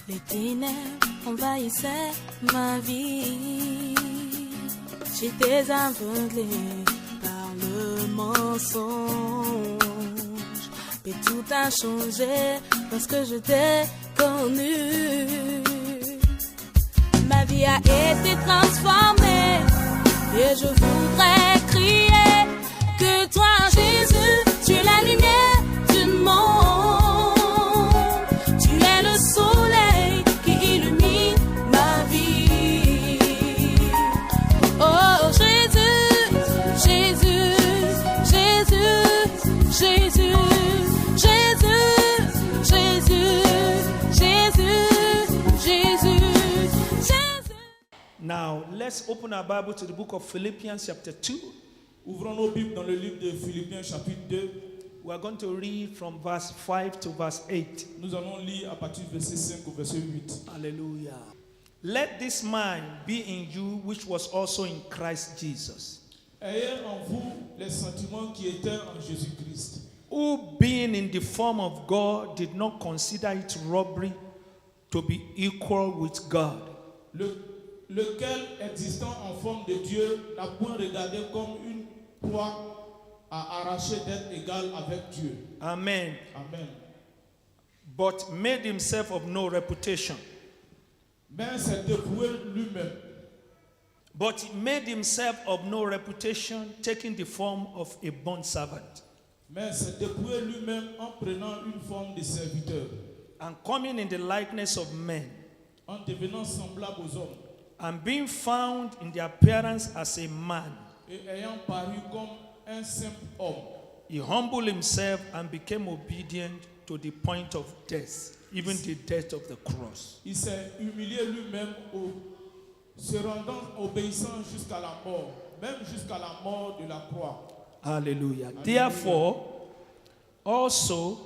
Les ténèbres envahissaient ma vie. J'étais aveuglé par le mensonge. Mais tout a changé lorsque je t'ai connu. Ma vie a été transformée et je voudrais crier que toi, Jésus, tu es la lumière du monde. Tu es le soleil qui illumine ma vie. Oh Jésus, Jésus, Jésus, Jésus, Jésus, Jésus, Jésus, Jésus, Jésus. Now, let's open our Bible to the book of Philippians chapter 2. Ouvrons nos Bibles dans le livre de Philippiens chapitre 2. We are going to read from verse 5 to verse 8. Nous allons lire à partir du verset 5 au verset 8. Hallelujah. Let this mind be in you which was also in Christ Jesus, Ayez en vous les sentiments qui étaient en Jésus-Christ, who being in the form of God did not consider it robbery to be equal with God, lequel, existant en forme de Dieu, n'a point regardé comme une proie à arracher d'être égal avec Dieu. Amen. Amen. But made himself of no reputation. Mais s'est dépouillé lui-même. But he made himself of no reputation, taking the form of a bondservant, Mais s'est dépouillé lui-même en prenant une forme de serviteur, and coming in the likeness of men, en devenant semblable aux hommes, and being found in the appearance as a man, et ayant paru comme un simple homme. he humbled himself and became obedient to the point of death, even the death of the cross. Il s'est humilié lui-même, se rendant obéissant jusqu'à la mort, même jusqu'à la mort de la croix. Hallelujah. Therefore, also,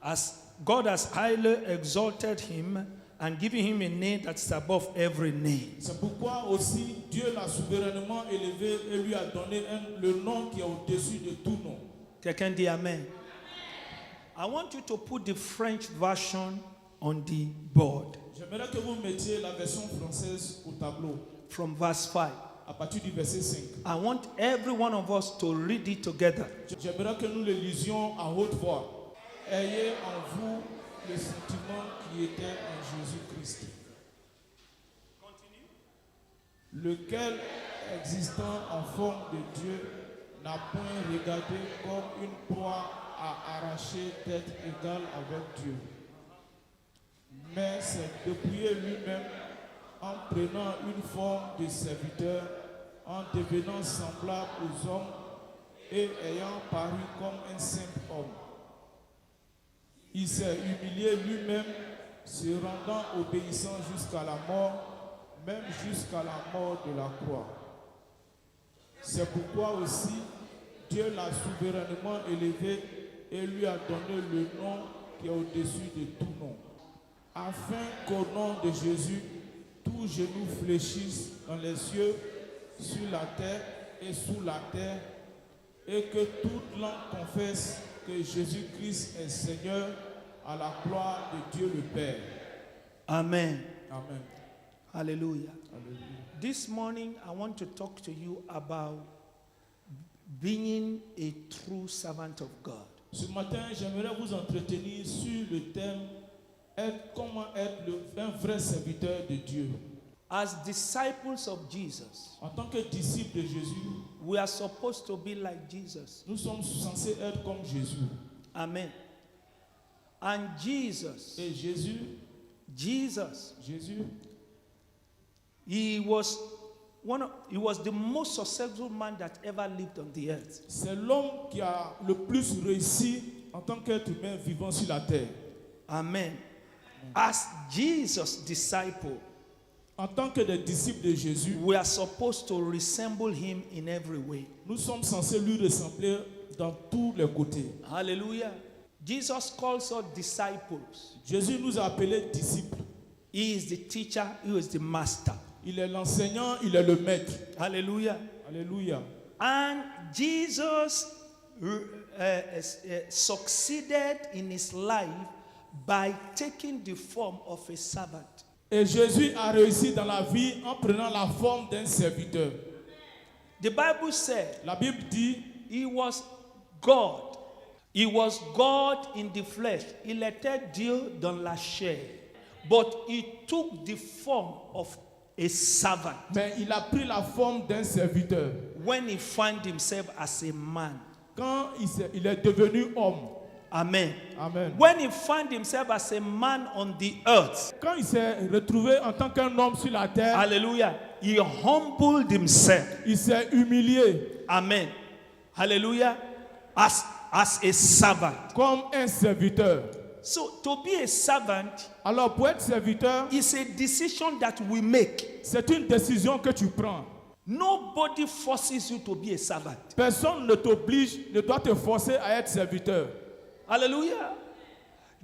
as God has highly exalted him and given him a name that is above every name, C'est pourquoi aussi Dieu l'a souverainement élevé et lui a donné le nom qui est au-dessus de tout nom. Quelqu'un dit Amen. I want you to put the French version on the board J'aimerais que vous mettiez la version française au tableau, from verse 5. à partir du verset 5. I want every one of us to read it together. J'aimerais que nous le lisions à haute voix. Ayez en vous le sentiment qui était en Jésus-Christ. Lequel, existant en forme de Dieu, n'a point regardé comme une proie à arracher d'être égal avec Dieu, mais s'est dépouillé lui-même en prenant une forme de serviteur, en devenant semblable aux hommes et ayant paru comme un simple homme. Il s'est humilié lui-même, se rendant obéissant jusqu'à la mort, même jusqu'à la mort de la croix. C'est pourquoi aussi Dieu l'a souverainement élevé et lui a donné le nom qui est au-dessus de tout nom, afin qu'au nom de Jésus, tous genoux fléchissent dans les cieux, sur la terre et sous la terre, et que toute langue confesse que Jésus-Christ est Seigneur, à la gloire de Dieu le Père. Amen. Amen. Hallelujah. Alléluia. This morning, I want to talk to you about being a true servant of God. Ce matin, j'aimerais vous entretenir sur le thème comment être un vrai serviteur de Dieu. As disciples of Jesus, En tant que disciples de Jésus, we are supposed to be like Jesus. nous sommes censés être comme Jésus. Amen. And Jesus, Et Jésus, he was the most successful man that ever lived on the earth. c'est l'homme qui a le plus réussi en tant qu'être humain vivant sur la terre. Amen. As Jesus' disciple, En tant que des disciples de Jésus, we are supposed to resemble him in every way. nous sommes censés lui ressembler dans tous les côtés. Hallelujah. Jesus calls us disciples. Jésus nous a appelés disciples. He is the teacher, he is the master. Il est l'enseignant, il est le maître. Hallelujah. Alléluia. And Jesus succeeded in his life by taking the form of a servant. Et Jésus a réussi dans la vie en prenant la forme d'un serviteur. The Bible said La Bible dit, he was God. He was God in the flesh. Il était Dieu dans la chair. But he took the form of a servant mais il a pris la forme d'un serviteur. when he found himself as a man. Quand il est devenu homme. Amen. Amen. When he found himself as a man on the earth, Quand il s'est retrouvé en tant qu'un homme sur la terre, hallelujah, he humbled himself. il s'est humilié Amen. Hallelujah. As a servant. comme un serviteur. So to be a servant Alors pour être serviteur, is a decision that we make. c'est une décision que tu prends. Nobody forces you to be a servant. Personne ne t'oblige, ne doit te forcer à être serviteur. Hallelujah.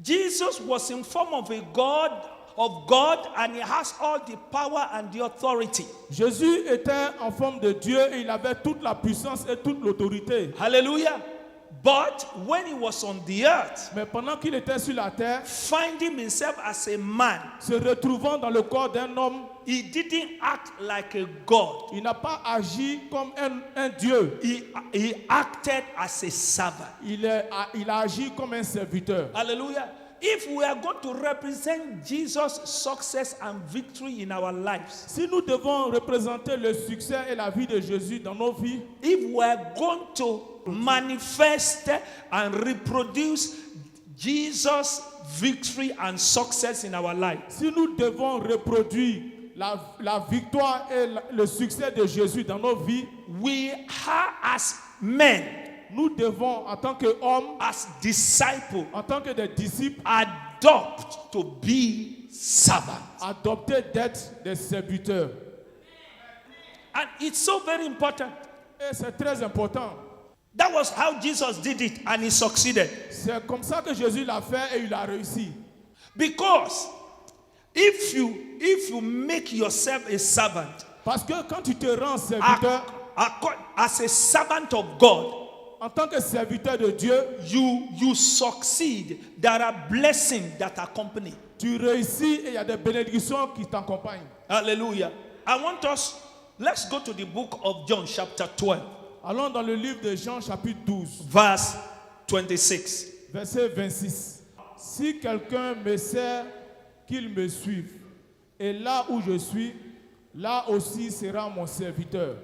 Jesus was in form of God, and he has all the power and the authority. Jésus était en forme de Dieu et il avait toute la puissance et toute l'autorité. Hallelujah. But when he was on the earth, Mais pendant qu'il était sur la terre, finding himself as a man, se retrouvant dans le corps d'un homme, he didn't act like a God. il n'a pas agi comme un Dieu. He acted as a servant. Il a agi comme un serviteur. Hallelujah. If we are going to represent Jesus' success and victory in our lives, Si nous devons représenter le succès et la vie de Jésus dans nos vies, if we are going to manifest and reproduce Jesus' victory and success in our life, si nous devons reproduire la victoire et le succès de Jésus dans nos vies, we are as men, nous devons, en tant qu'hommes, as disciples, en tant que des disciples, adopt to be servants. adopter d'être des serviteurs. And it's so very important. Et c'est très important. That was how Jesus did it, and he succeeded. C'est comme ça que Jésus l'a fait et il a réussi. Because if you make yourself a servant, Parce que quand tu te rends serviteur, as a servant of God, en tant que serviteur de Dieu, you succeed. There are blessings that accompany. tu réussis et il y a des bénédictions qui t'accompagnent. Hallelujah. Let's go to the book of John chapter 12, Allons dans le livre de Jean chapitre 12, verse 26. verset 26. Si quelqu'un me sert, qu'il me suive. Et là où je suis, là aussi sera mon serviteur.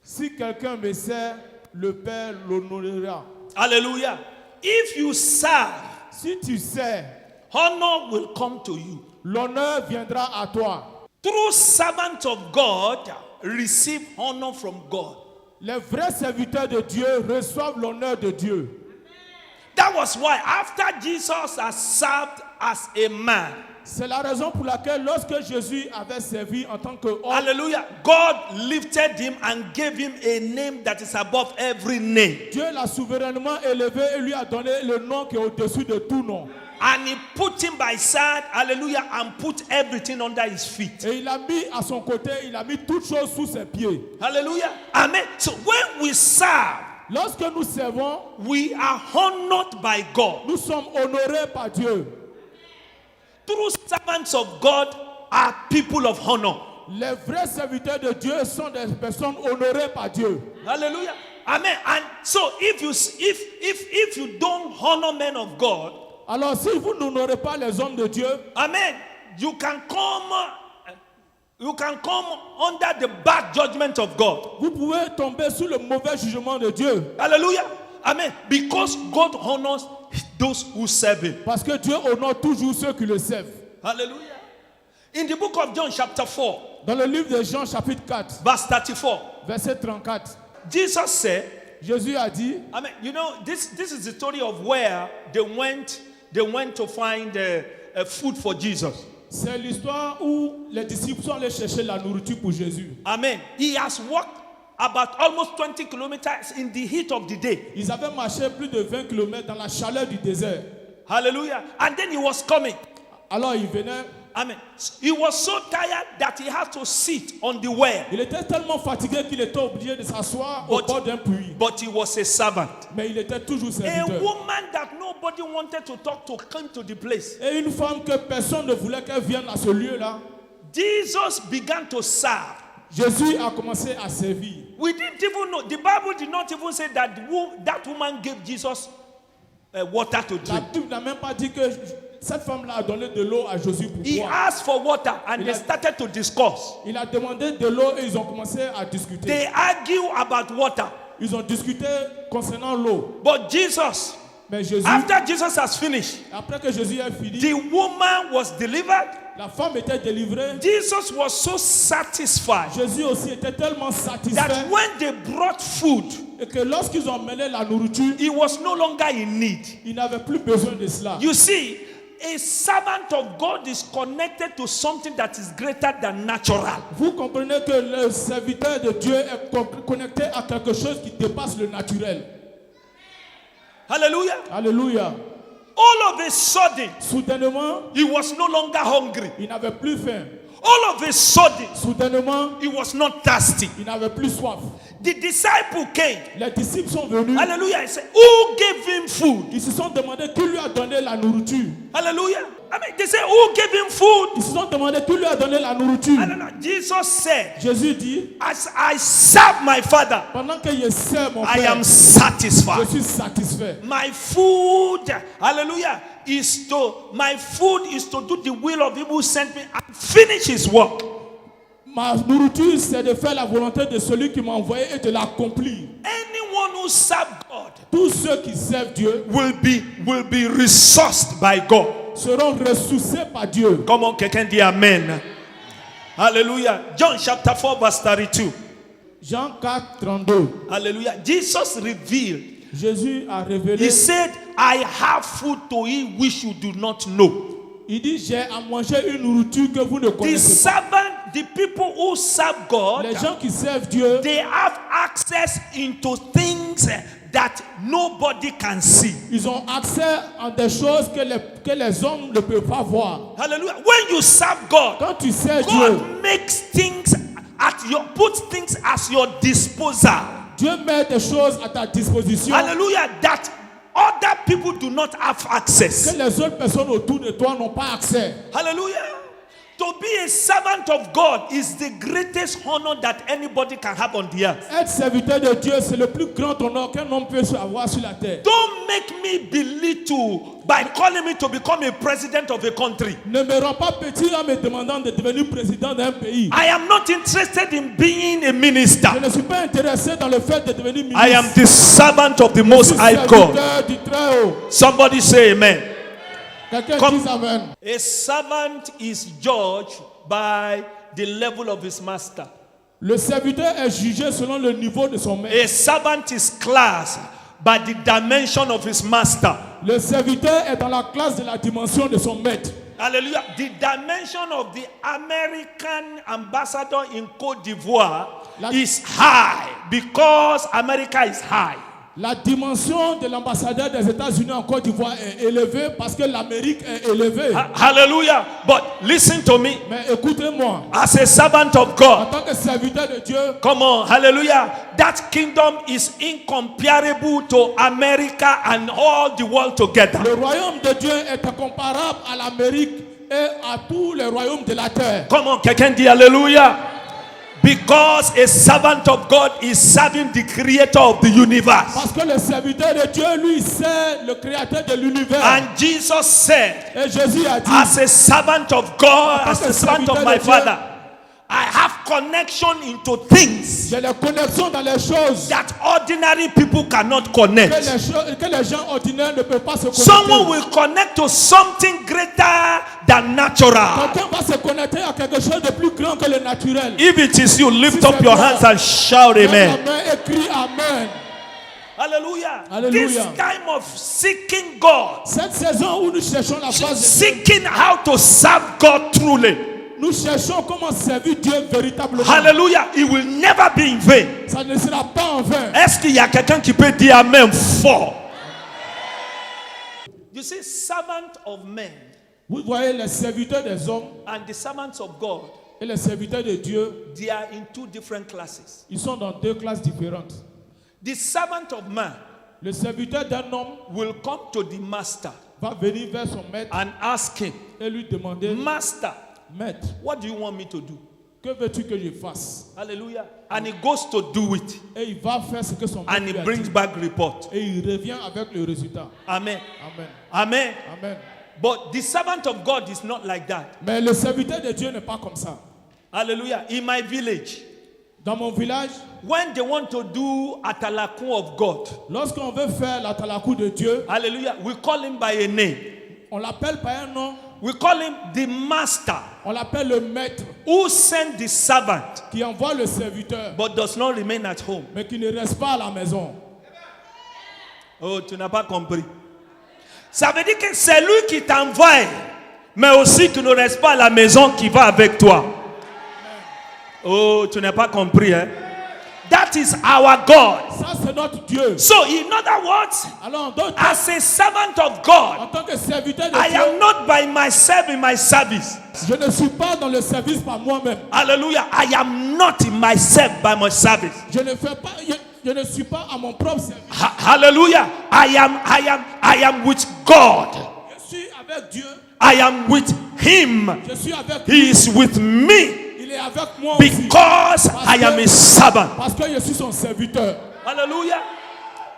Si quelqu'un me sert, le Père l'honorera. Hallelujah. If you serve, Si tu sers, honor will come to you. l'honneur viendra à toi. True servants of God receive honor from God. Les vrais serviteurs de Dieu reçoivent l'honneur de Dieu. That was why after Jesus has served as a man, C'est la raison pour laquelle lorsque Jésus avait servi en tant qu'homme, hallelujah, God lifted him and gave him a name that is above every name. Dieu l'a souverainement élevé et lui a donné le nom qui est au-dessus de tout nom. And he put him by side, hallelujah, and put everything under his feet. Et il a mis à son côté, il a mis toutes choses sous ses pieds. Hallelujah. Amen. So when we serve, Lorsque nous servons, we are honored by God. nous sommes honorés par Dieu. True servants of God are people of honor. Les vrais serviteurs de Dieu sont des personnes honorées par Dieu. Hallelujah. Amen. And so if you don't honor men of God, Alors si vous n'honorez pas les hommes de Dieu, amen, you can come under the bad judgment of God. vous pouvez tomber sous le mauvais jugement de Dieu. Hallelujah. Amen. Because God honors those who serve him. Parce que Dieu honore toujours ceux qui le servent. Hallelujah. In the book of John chapter 4, Dans le livre de Jean chapitre 4, verse 34, verset 34, Jesus said, Jésus a dit, I mean, you know, this is the story of where they went to find food for Jesus. c'est l'histoire où les disciples sont allés chercher la nourriture pour Jésus. Amen. He has walked about almost 20 kilometers in the heat of the day. Ils avaient marché plus de 20 km dans la chaleur du désert. Hallelujah. And then he was coming. Alors il venait, I mean, he was so tired that he had to sit on the well. Il était tellement fatigué qu'il était obligé de s'asseoir au bord d'un puits. But he was a servant. Mais il était toujours A serviteur. woman that nobody wanted to talk to came to the place. Et une femme que personne ne voulait qu'elle vienne à ce lieu-là, Jesus began to serve. Jésus a commencé à servir. We didn't even know. The Bible did not even say that that woman gave Jesus water to La drink. Bible n'a même pas dit que cette femme-là a donné de l'eau à Jésus pour He boire. asked for water and they started to discuss. Il a demandé de l'eau et ils ont commencé à discuter. They argue about water. Ils ont discuté concernant l'eau. But Jesus, Mais Jésus, after Jesus has finished, après que Jésus a fini, the woman was delivered. la femme était délivrée. Jesus was so satisfied Jésus aussi était tellement that satisfait when they brought food, et que lorsqu'ils ont mêlé la nourriture, he was no longer in need. ils n'avaient plus besoin de cela. You see, a servant of God is connected to something that is greater than natural. Vous comprenez que le serviteur de Dieu est connecté à quelque chose qui dépasse le naturel. Hallelujah. Alléluia. All of a sudden, Soudainement, he was no longer hungry. il n'avait plus faim. All of a sudden, Soudainement, he was not thirsty. il n'avait plus soif. The disciple came. Les disciples sont venus. Hallelujah. He said, who gave him food? Ils se sont demandé qui lui a donné la nourriture. Hallelujah. I mean, they say, who gave him food? Ils se sont demandé qui lui a donné la nourriture. I don't know. Jesus said, Jésus dit, as I serve my Father, pendant que je sers mon I Père, am je satisfied. suis satisfait. My food, hallelujah, is to do the will of him who sent me and finish his work. Ma nourriture, c'est de faire la volonté de celui qui m'a envoyé et de l'accomplir. Anyone who serves God Tous ceux qui servent Dieu will be resourced by God. seront ressourcés par Dieu. Come on, can do amen. Hallelujah. John chapter 4 verse 32. Jean 4, 32. Hallelujah. Jesus revealed. Jésus a révélé. He said, I have food to eat which you do not know. Il dit, j'ai à manger une nourriture que vous ne The connaissez pas. servant, the people who serve God, Les gens qui servent Dieu, they have access into things that nobody can see. ils ont accès à des choses que les hommes ne peuvent pas voir. Hallelujah. When you serve God, Quand tu sers Dieu, God makes things puts things at your disposal. Dieu met des choses à ta disposition Hallelujah. That other people do not have que access. les autres personnes autour de toi n'ont pas accès. Hallelujah. To be a servant of God is the greatest honor that anybody can have on the earth. Être serviteur de Dieu, c'est le plus grand honneur qu'un homme peut avoir sur la terre. Don't make me belittle by calling me to become a president of a country. Ne me rends pas petit en me demandant de devenir président d'un pays. I am not interested in being a minister. Je ne suis pas intéressé dans le fait de devenir ministre. I am the servant of the Je Most suis High God. serviteur du Très-Haut. Somebody say amen. Quelqu'un Comme- dise amen. A servant is judged by the level of his master. Le serviteur est jugé selon le niveau de son maître. A servant is classed by the dimension of his master. Le serviteur est dans la classe de la dimension de son maître. Hallelujah. The dimension of the American ambassador in Côte d'Ivoire is high because America is high. La dimension de l'ambassadeur des États-Unis en Côte d'Ivoire est élevée parce que l'Amérique est élevée. Hallelujah. But listen to me. Mais écoutez-moi, As a servant of en God, tant que serviteur de Dieu, come on, hallelujah. That kingdom is incomparable to America and all the world together. le royaume de Dieu est incomparable à l'Amérique et à tous les royaumes de la terre. Come on, can do hallelujah. Because a servant of God is serving the creator of the universe. Parce que le serviteur de Dieu, lui, c'est le créateur de l'univers. And Jesus said, Et Jésus a dit, as a servant of God, as a servant of my Dieu, Father, I have connection into things j'ai les connexions dans les choses that ordinary people cannot connect. que les gens ordinaires ne peuvent pas se connecter. Someone will connect to something greater than natural. Quelqu'un va se connecter à quelque chose de plus grand que le naturel. If it is you, lift Si up c'est your toi, hands and shout Lève amen. la main et crie amen. Hallelujah. Hallelujah. This time of seeking God, Cette saison où nous cherchons la face de Dieu, seeking how to serve God truly. nous cherchons comment servir Dieu véritablement. Hallelujah. It will never be in vain. Ça ne sera pas en vain. Est-ce qu'il y a quelqu'un qui peut dire amen fort? You see, servant of men Vous voyez, les serviteurs des hommes and the servants of God, et les serviteurs de Dieu, they are in two different classes. ils sont dans deux classes différentes. The servant of man Le serviteur d'un homme will come to the master va venir vers son maître and ask him, et lui demander, Master, Maître, what do you want me to do? que veux-tu que je fasse? Hallelujah. And he goes to do it. Et il va faire ce que son And maître he lui a brings dit. back report. Et il revient avec le résultat. Amen. Amen. Amen. Amen. But the servant of God is not like that. Mais le serviteur de Dieu n'est pas comme ça. Hallelujah. In my village, Dans mon village, when they want to do atalakun of God, lorsqu'on veut faire la talakou de Dieu, hallelujah, we call him by a name. on l'appelle par un nom, We call him the master on l'appelle le maître who sent the servant qui envoie le serviteur, but does not remain at home. mais qui ne reste pas à la maison. Oh, tu n'as pas compris. Ça veut dire que c'est lui qui t'envoie, mais aussi tu ne restes pas à la maison qui va avec toi. Oh, tu n'as pas compris, hein? That is our God. Ça, c'est notre Dieu. So, in other words, Alors, en d'autres termes, as a servant of en God, tant que serviteur de I Dieu, am not by myself in my service. je ne suis pas dans le service par moi-même. Hallelujah. I am not in myself by my service. Je ne suis pas à mon propre service. Hallelujah. I am with God. Je suis avec Dieu. I am with Him. Je suis avec He lui. is with me Il est avec moi aussi. because I am His servant. Parce que je suis son serviteur. Hallelujah.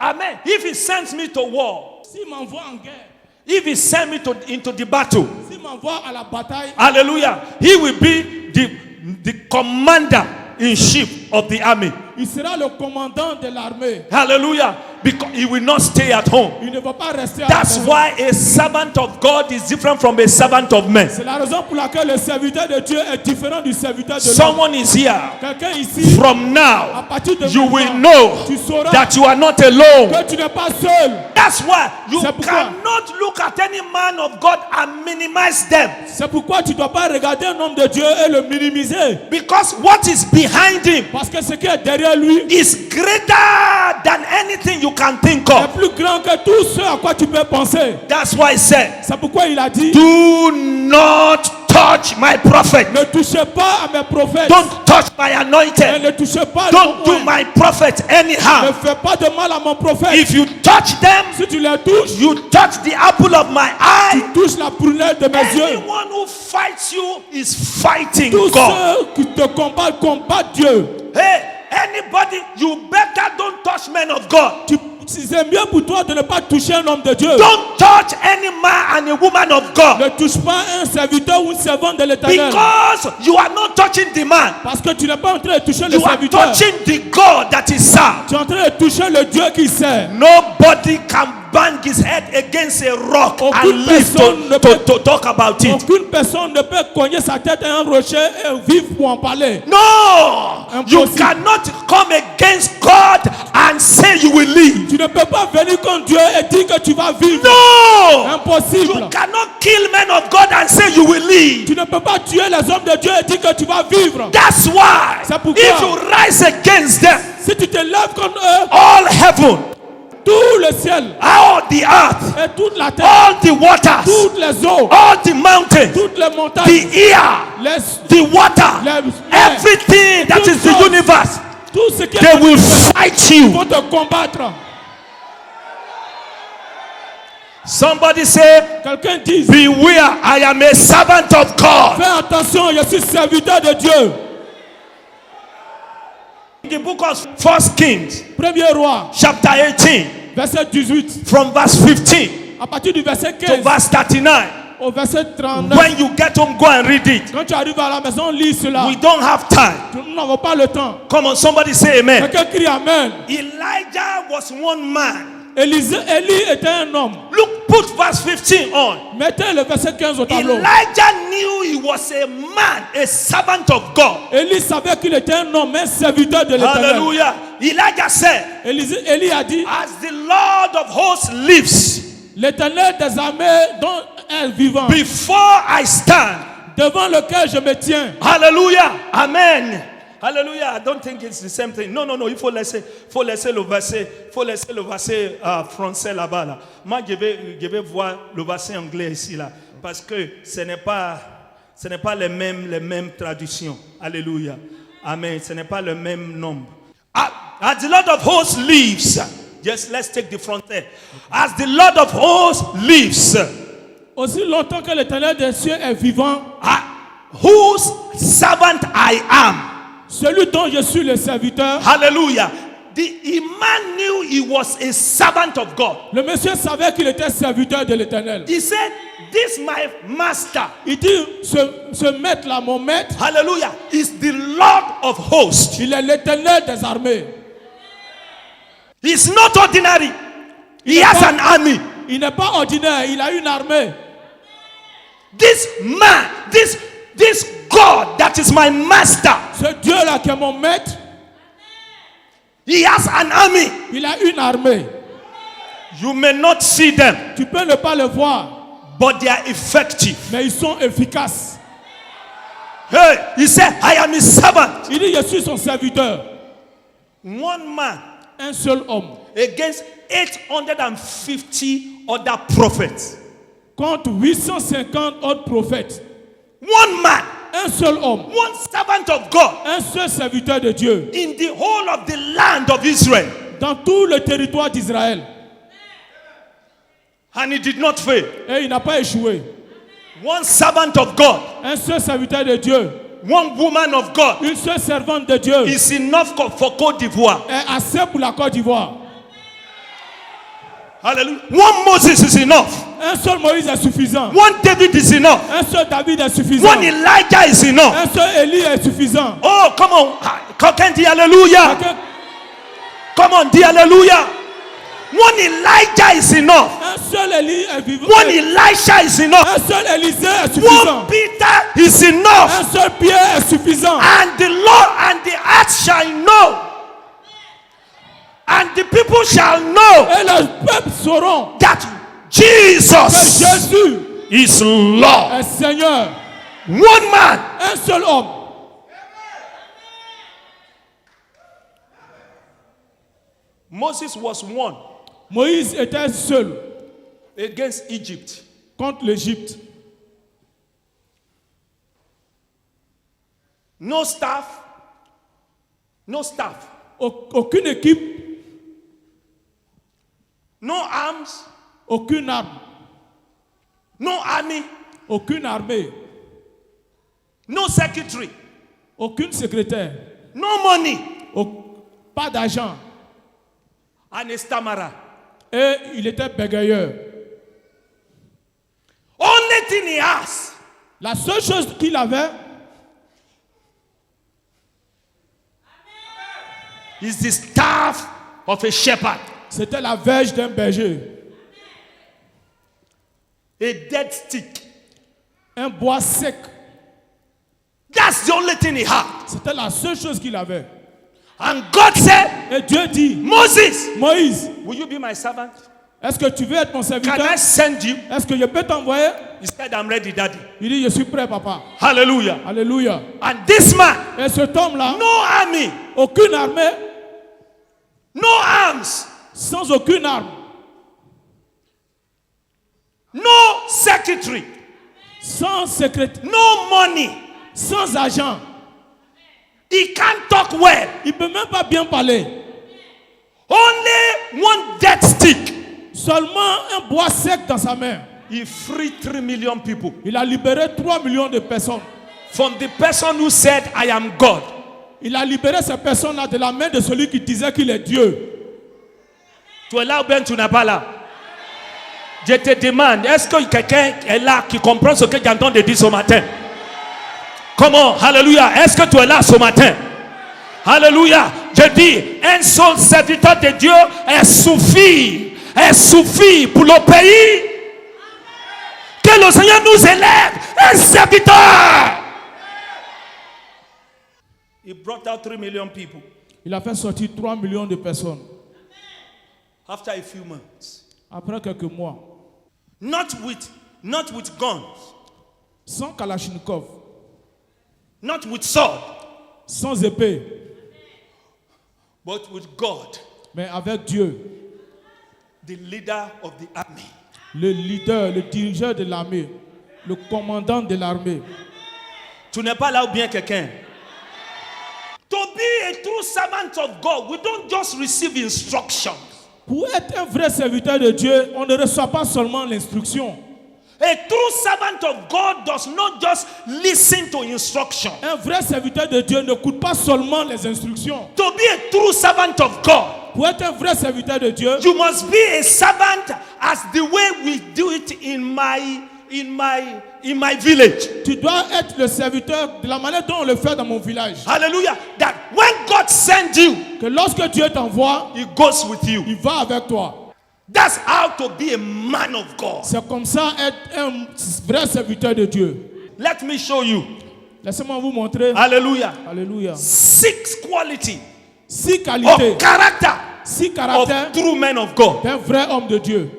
Amen. If He sends me to war, S'il m'envoie en guerre, if He sends me into the battle, s'il m'envoie à la bataille, hallelujah, He will be the commander in chief of the army. il sera le commandant de l'armée. Hallelujah. Because He will not stay at home. Il ne va pas rester à la That's maison. why a servant of God is different from a servant of men. C'est la raison pour laquelle le serviteur de Dieu est différent du serviteur de l'homme. Someone is here. Quelqu'un ici, From à now, partir de you will maintenant, know tu sauras that you are not alone. que tu n'es pas seul. That's why you C'est pourquoi- cannot look at any man of God and minimize them. C'est pourquoi tu ne dois pas regarder un homme de Dieu et le minimiser. Because what is behind him Parce que ce qui est derrière lui is greater than anything you can think est of. plus grand que tout ce à quoi tu peux penser. That's why he said, C'est pourquoi il a dit, do not touch my prophet. ne touchez pas à mes prophètes. Don't touch my Et anointed. ne touchez pas Don't mon do oint. my prophet Ne anyhow. fais pas de mal à mon prophète. If you touch them, Si tu les touches, you touch the apple of my eye. tu touches la prunelle de mes yeux. Anyone who fights you is fighting Tous God. ceux qui te combattent Dieu. Hey, anybody, you better don't touch men of God. C'est mieux pour toi de ne pas toucher un homme de Dieu. Don't touch any man and a woman of God. Ne touche pas un serviteur ou une servante de l'Éternel. Because you are not touching the man. Parce que tu n'es pas en train de toucher le You are serviteur. touching the God that is served. Tu es en train de toucher le Dieu qui sert. Nobody can bang his head against a rock Aucune and live personne ne peut- to talk about it. Aucune personne ne peut cogner sa tête à un rocher et vivre pour en parler. No, you Impossible. cannot come against God and say you will live. Tu ne peux pas venir contre Dieu et dire que tu vas vivre. No, Impossible. you cannot kill men of God and say you will live. Tu ne peux pas tuer les hommes de Dieu et dire que tu vas vivre. That's why C'est pourquoi- if you rise against them, Si tu te lèves contre eux, all heaven, tout le ciel all the earth, et toute la terre, all the waters, toutes les eaux, all the mountains, toutes les montagnes, the air, les, the water, les- everything that is the universe, tout ce qui they est will fight you. vont te combattre. Somebody say, Quelqu'un dit, beware, I am a servant of God. fais attention, je suis serviteur de Dieu. In the book of 1 Kings, Premier roi, chapter 18, verset 18, from verse 15 à partir du verset to 15 verse 39. au verset 39. When you get home, go and read it. Quand tu arrives à la maison, lis cela. We don't have time. Nous n'avons pas le temps. Come on, somebody say amen. Quelqu'un crie Amen. Elijah was one man. Élie était un homme. Look, put verse 15 on. Mettez le verset 15 au tableau. Elijah knew he was a man, a servant of God. Élie savait qu'il était un homme, un serviteur de l'Éternel. Hallelujah. Elijah said, Élie a dit, as the Lord of hosts lives, l'Éternel des armées dont est vivant, before I stand. devant lequel je me tiens. Hallelujah. Amen. Hallelujah. I don't think it's the same thing. Non, non, non. Il faut laisser le verset français là-bas. Là. Moi, je vais voir le verset anglais ici là. parce que ce n'est pas les mêmes traductions. Alléluia. Amen. Ce n'est pas le même nombre. As the Lord of hosts lives. Just let's take the front there. As the Lord of hosts lives. Aussi longtemps que l'Éternel des cieux est vivant, Whose servant I am. celui dont je suis le serviteur. Hallelujah. The man knew he was a servant of God. Le monsieur savait qu'il était serviteur de l'Éternel. He said, this my master. Il dit, ce maître là, mon maître, Hallelujah. Is the Lord of hosts. il est l'Éternel des armées. He's not ordinary. He has an army. Il n'est pas ordinaire, il a une armée. This man, this God that is my master, Ce Dieu là qui est mon maître, he has an army. il a une armée. You may not see them, Tu peux ne pas le voir, but they are effective. mais ils sont efficaces. Hey, he said, I am his servant. Il dit, je suis son serviteur. One man Un seul homme against 850 other prophets. contre 850 autres prophètes. One man, Un seul homme, one servant of God un seul serviteur de Dieu in the whole of the land of Israel. dans tout le territoire d'Israël. And he did not fail. Et il n'a pas échoué. One servant of God, Un seul serviteur de Dieu, one woman of God une seule servante de Dieu is enough for Côte d'Ivoire. est assez pour la Côte d'Ivoire. Hallelujah. One Moses is enough. Un seul Moïse est suffisant. One David is enough. Un seul David est suffisant. One Elijah is enough. Un seul Élie est suffisant. Oh, come on. Can dit hallelujah. Quelqu'un- Come on, dit hallelujah. One Elijah is enough. Un seul Élie est vivant. One Elisha is enough. Un seul Élisée est suffisant. One Peter is enough. Un seul Pierre est suffisant. And the Lord and the earth shall know. And the people shall know Et le peuple sauront that que Jesus Jésus is Lord. est Seigneur. One man. Un seul homme. Moses was one Moïse était seul against Egypt. contre l'Égypte. No staff. No staff. Aucune équipe, No arms. aucune arme, No army. aucune armée, No secretary. aucune secrétaire, No money. pas d'argent. And a stammerer. Et il était bégayeur. Only thing he has La seule chose qu'il avait, is the staff of a shepherd. c'était la verge d'un berger. A dead stick. Un bois sec. That's the only thing he had. C'était la seule chose qu'il avait. And God said, Et Dieu dit, Moses, Moïse, will you be my servant? est-ce que tu veux être mon Can serviteur? I send you? Est-ce que je peux t'envoyer? He said, I'm ready, daddy. Il dit, je suis prêt, papa. Hallelujah. Alléluia. And this man, Et cet homme-là, no army, aucune armée, no arms, sans aucune arme, no secretary, sans secrétaire, no money. sans argent. He can't talk well. Il ne peut même pas bien parler. Only one dead stick. Seulement un bois sec dans sa main. He freed 3 million people Il a libéré 3 millions de personnes. from the person who said, I am God. Il a libéré ces personnes-là de la main de celui qui disait qu'il est Dieu. Tu es là ou bien tu n'es pas là? Je te demande, est-ce que quelqu'un est là qui comprend ce que j'entends de dire ce matin? Comment? Alléluia. Est-ce que tu es là ce matin? Alléluia. Je dis, un seul serviteur de Dieu est suffit pour le pays. Que le Seigneur nous élève, un serviteur. He brought out 3 million people Il a fait sortir 3 millions de personnes. after a few months. Après quelques mois. Not with guns, Sans Kalachnikov. not with sword, Sans épée. but with God, Mais avec Dieu. the leader of the army. Le leader, le dirigeant de l'armée. le commandant de l'armée. Tu n'es pas là ou bien quelqu'un? To be a true servant of God, we don't just receive instructions. Pour être un vrai serviteur de Dieu, on ne reçoit pas seulement l'instruction. A true servant of God does not just listen to instruction. Un vrai serviteur de Dieu n'écoute pas seulement les instructions. To be a true servant of God, Pour être un vrai serviteur de Dieu, you must be a servant as the way we do it in my village. tu dois être le serviteur de la manière dont on le fait dans mon village. Hallelujah. That when God sends you, Que lorsque Dieu t'envoie, He goes with you. il va avec toi. That's how to be a man of God. C'est comme ça être un vrai serviteur de Dieu. Let me show you. Laissez-moi vous montrer. Hallelujah. Alléluia. 6 qualities 6 qualités, of character 6 of caractères true men of God. d'un vrai homme de Dieu.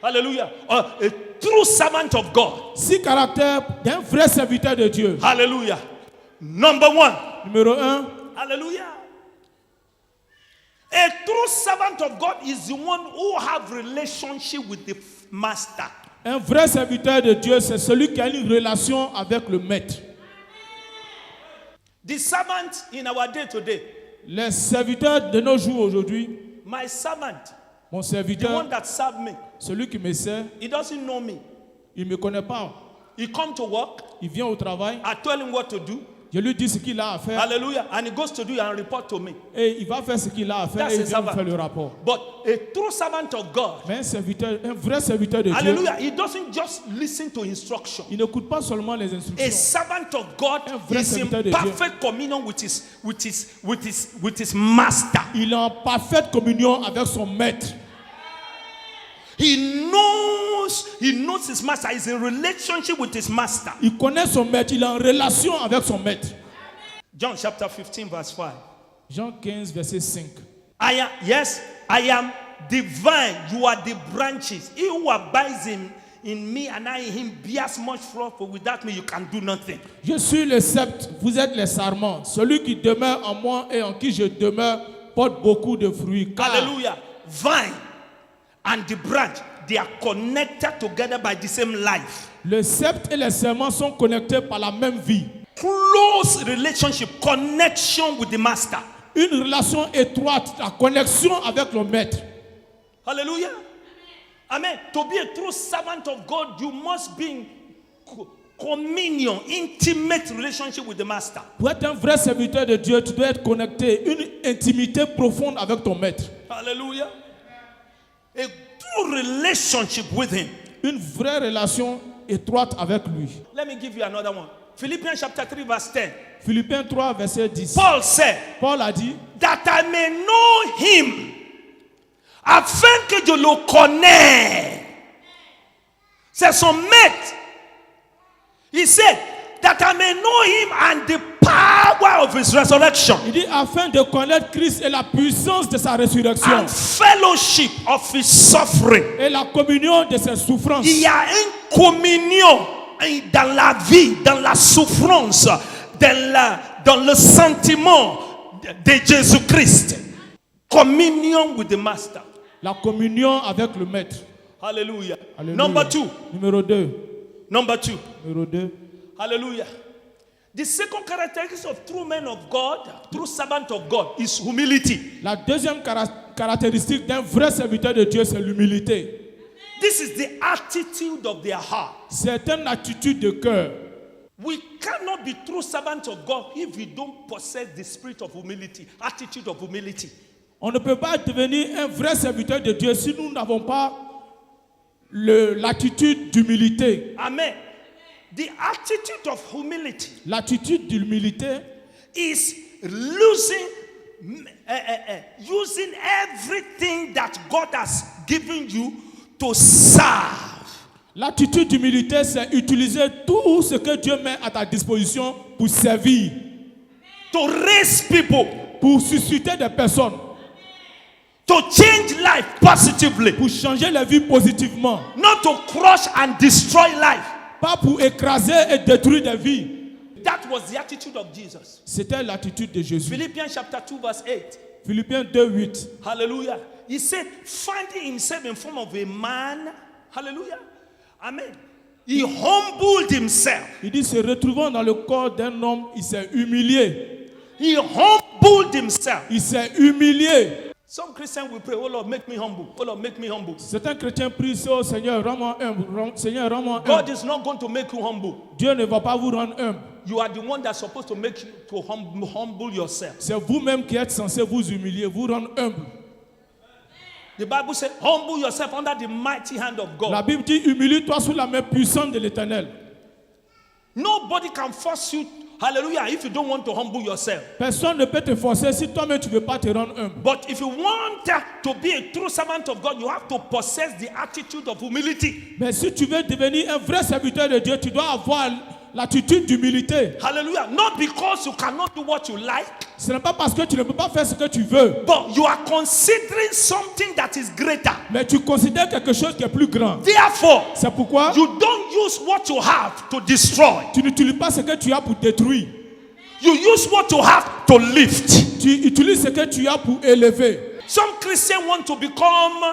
Hallelujah. A true servant of God. 6 caractères d'un vrai serviteur de Dieu. Hallelujah. Number 1. Numéro 1, Hallelujah. A true servant of God is the one who have relationship with the master. un vrai serviteur de Dieu, c'est celui qui a une relation avec le maître. The servant in our day today, Les serviteurs de nos jours aujourd'hui, my servant, mon the serviteur, one that served me, celui qui me sert, he doesn't know me. il ne me connaît pas. He come to work, Il vient au travail, I tell him what to do. je lui dis ce qu'il a à faire Hallelujah. And he goes to do and report to me. et il va faire ce qu'il a à faire That's et il a vient me servant. faire le rapport. But a true servant of God, Mais un serviteur, un vrai serviteur de Dieu, hallelujah, he doesn't just listen to instruction. il n'écoute pas seulement les A instructions. servant of God Un vrai is in serviteur de Dieu. perfect communion with his master. Il est en parfaite communion avec son maître. He knows his master. He's in relationship with his master. Il connaît son maître, il est en relation avec son maître. John chapter 15 verse 5. Jean 15, verset 5. I am the vine, you are the branches. He who abides in me and I in him bears much fruit, for without me you can do nothing. Je suis le sceptre, vous êtes les sarments. Celui qui demeure en moi et en qui je demeure porte beaucoup de fruits. Car Hallelujah. Vine and the branch, they are connected together by the same life. le sceptre et les serments sont connectés par la même vie. Close relationship, connection with the master. Une relation étroite, la connexion avec le maître. Hallelujah. Amen. To be a true servant of God, you must be in communion, intimate relationship with the master. Pour être un vrai serviteur de Dieu, tu dois être connecté, une intimité profonde avec ton maître. Hallelujah. A true relationship with him. Une vraie relation étroite avec lui. Let me give you another one. Philippians chapter 3 verse 10. Philippiens 3, verset 10. Paul said, Paul a dit, that I may know him, afin que je le connaisse. C'est son maître. He said, that I may know him and the power of his resurrection, il dit, afin de connaître Christ et la puissance de sa résurrection and fellowship of his suffering. et la communion de ses souffrances. Il y a une communion dans la vie, dans la souffrance, dans le sentiment de Jésus-Christ. Communion with the master. La communion avec le maître. Hallelujah. Alléluia. Number 2. Numéro 2. Number 2. Numéro 2. Hallelujah. The second characteristic of true men of God, true servant of God, is humility. La deuxième caractéristique d'un vrai serviteur de Dieu, c'est l'humilité. This is the attitude of their heart. C'est une attitude de cœur. We cannot be true servants of God if we don't possess the spirit of humility, attitude of humility. On ne peut pas devenir un vrai serviteur de Dieu si nous n'avons pas l'attitude d'humilité. Amen. The attitude of humility L'attitude d'humilité is using everything that God has given you to serve. L'attitude d'humilité, c'est utiliser tout ce que Dieu met à ta disposition pour servir, To raise people, pour susciter des personnes, to change life positively, pour changer la vie positivement, not to crush and destroy life. pas pour écraser et détruire des vies. That was the attitude of Jesus. C'était l'attitude de Jésus. Philippians chapter 2 verse 8. Philippiens 2, 8. Hallelujah. He said, finding himself in form of a man. Hallelujah. Amen. He humbled himself. Il dit, se retrouvant dans le corps d'un homme, il s'est humilié. He humbled himself. Il s'est humilié. Some Christians will pray, oh Lord, make me humble. Oh Lord, make me humble. Certains chrétiens prient, oh Seigneur, rends-moi humble. Seigneur, rends-moi God humble. is not going to make you humble. Dieu ne va pas vous rendre humble. You are the one that's supposed to make you to humble yourself. C'est vous-même qui êtes censé vous humilier, vous rendre humble. The Bible says, humble yourself under the mighty hand of La God. Bible dit, humilie-toi sous la main puissante de l'Éternel. Nobody can force you, hallelujah, if you don't want to humble yourself. Personne ne peut te forcer si toi-même tu ne veux pas te rendre humble. But if you want to be a true servant of God, you have to possess the attitude of humility. Mais si tu veux devenir un vrai serviteur de Dieu, tu dois avoir l'attitude d'humilité. Hallelujah. Not because you cannot do what you like, Ce n'est pas parce que tu ne peux pas faire ce que tu veux, but you are considering something that is greater. mais tu considères quelque chose qui est plus grand. Therefore, C'est pourquoi you don't use what you have to destroy. tu n'utilises pas ce que tu as pour détruire. You use what you have to lift. Tu utilises ce que tu as pour élever. Some Christians want to become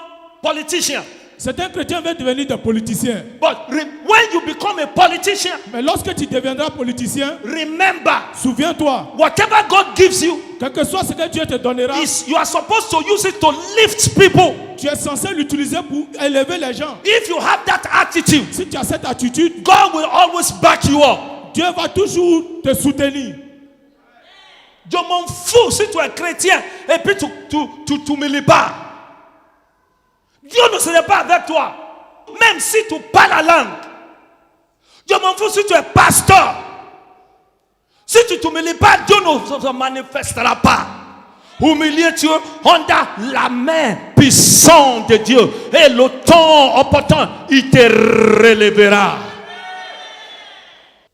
politicians. Certains chrétiens veulent devenir des politiciens. But when you become a politician, Mais lorsque tu deviendras politicien, remember, souviens-toi, whatever God gives you, quel que soit ce que Dieu te donnera, you are supposed to use it to lift people. tu es censé l'utiliser pour élever les gens. If you have that attitude, Si tu as cette attitude, God will always back you up. Dieu va toujours te soutenir. Je m'en fous si tu es chrétien et puis tu t'humilies pas. Dieu ne serait pas avec toi. Même si tu parles la langue. Je m'en fous si tu es pasteur. Si tu ne t'humilies pas, Dieu ne se manifestera pas. Humiliez-tu under la main puissante de Dieu. Et le temps opportun, il te relèvera.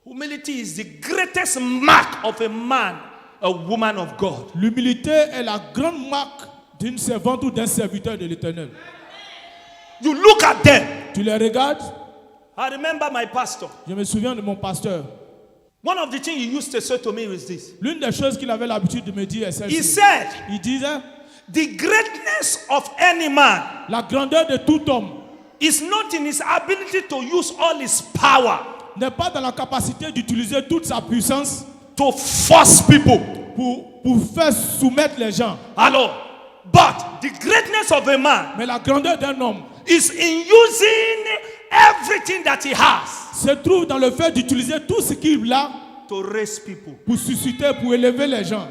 Humility is the greatest mark of a man, a woman of God. L'humilité est la grande marque d'une servante ou d'un serviteur de l'Éternel. You look at them. Tu les regardes. I remember my pastor. Je me souviens de mon pasteur. One of the things he used to say to me was this. L'une des choses qu'il avait l'habitude de me dire est He celle-ci. said, Il disait, the greatness of any man la grandeur de tout homme is not in his ability to use all his power n'est pas dans la capacité d'utiliser toute sa puissance to force people. pour faire soumettre les gens. Alors, but the greatness of a man Mais la grandeur d'un homme is in using everything that he has se trouve dans le fait d'utiliser tout ce qu'il a to raise people. pour susciter, pour élever les gens.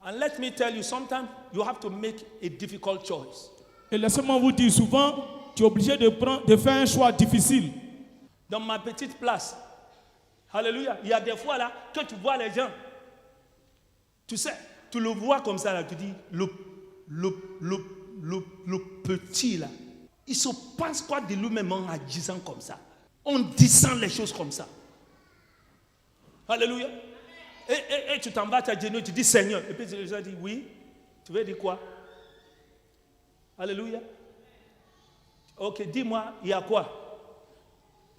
And let me tell you, sometimes you have to make a difficult choice. Et laissez-moi vous dire, souvent, tu es obligé de faire un choix difficile. Dans ma petite place, alléluia, il y a des fois là, que tu vois les gens, tu sais, tu le vois comme ça là, tu dis, le petit là, il se pense quoi de lui-même en agissant comme ça, en disant les choses comme ça. Alléluia. Et tu t'en vas à genoux, tu dis Seigneur, et puis tu dis oui, tu veux dire quoi? Alléluia. Ok, dis-moi, il y a quoi?